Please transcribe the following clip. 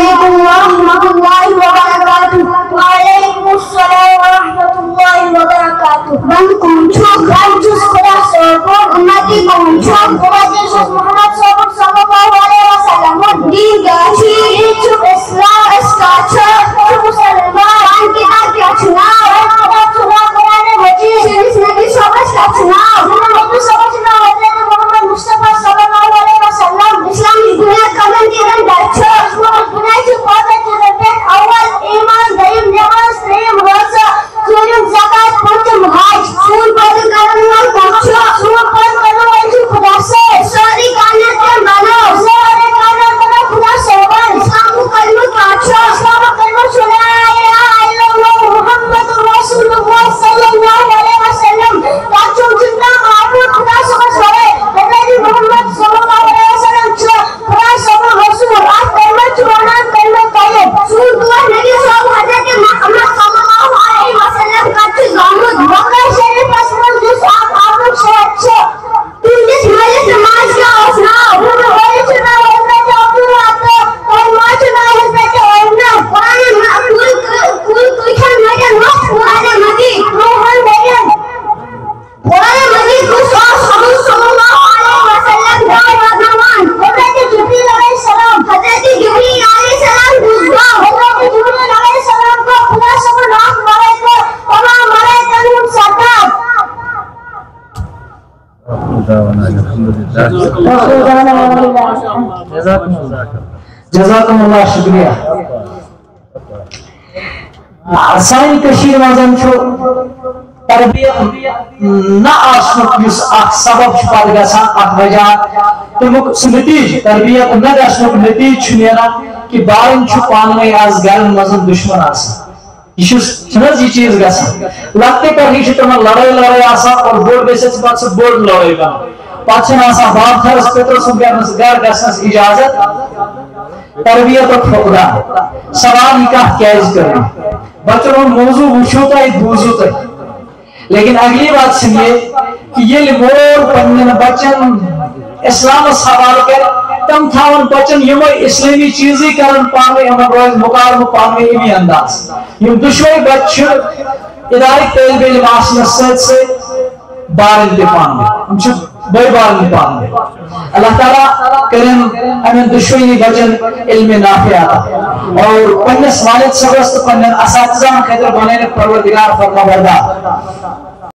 علیکم ورحمۃ اللہ وبرکاتہ. وعلیکم السلام ورحمۃ اللہ وبرکاتہ. بند کنچو گنجس خدا سرپور امتی کنچو خدا محمد صلی اللہ علیہ وسلم دین گاشی چوب اسلام اسکاچا مسلمان کی حق یا چناؤ خدا قرآن مجید شریف نبی صحابہ کا چناؤ محمد صحابہ حضرت محمد مصطفیٰ صلی اللہ علیہ وسلم اسلام کی بنیاد قدم کی رنگ بچہ بنیاد کی قوت کی رنگ اول ایمان دیم نماز تریم روزہ چورم زکات پنجم حج سور پر کرنے والا بچہ سور پر کرنے والی خدا سے ساری کائنات کے بنو سارے کائنات بنا خدا سے اسلام کو کلمہ کاچا اسلام کو کلمہ سنا محمد رسول اللہ صلی اللہ علیہ وسلم کاچو جنہ معبود خدا سے سوائے حضرت محمد صلی اللہ علیہ وسلم خدا سے رسول آپ کلمہ چوانا کلمہ طیب سور دعا نبی صاحب حضرت محمد صلی اللہ علیہ وسلم کاچو زامد بقرہ شریف اسمال جس آپ آمد شہد چھو تم جس مجلس نماز کا اسناؤ ہم ہوئی چنا حضرت عبداللہ اور ماں چنا حضرت عمرہ قرآن معقول کچھن مجن وقت قرآن مجید روحن مجن قرآن مجید کو صلی اللہ علیہ وسلم دائے بدنمان حضرت جبریل علیہ السلام حضرت جبریل علیہ السلام گزگا حضرت جبریل علیہ السلام کو خدا سب ناک مرے کو تمام مرے تنہم سرداب جزاکم اللہ شکریہ. سانی کشیر مزن چھو تربیت نہ آسنک یس اخ سبب چھ پتہ گژھان اخ وجہ تمیک سہ نتیج تربیت نہ گژھنک نتیج چھ نیران کہ بارن چھ پانوے آز گرن مزن دشمن آسان یہ یہ چیز گژھان لکٹے پہ چھ تمن لڑائی آسان اور بوڑ گژھِ پتہ سہ بوڑ لڑائی بنان پتہ آسان باپ تھرس پتر سن گھر گژھنس اجازت تربیت اور فقدان سوال نکاح کیز کریں بچوں موضوع وچھو تو بوزو تو لیکن اگلی بات سنیے کہ یہ مول پنن بچن اسلام حوالہ کر تم تھاون بچن یم اسلامی چیزیں کرن پانے ہم روز مقابلہ پانے امی انداز یم دشوئی بچ ادارے طالب علم آسنس سے بارن تہ پانے ہم بڑ بارن پانے اللہ تعالیٰ کریں امن دشوئی بچن علم نافع عطا اور پنس والد صبس تو پنن اساتذہ خاطر بنائے پروردگار فرما بردار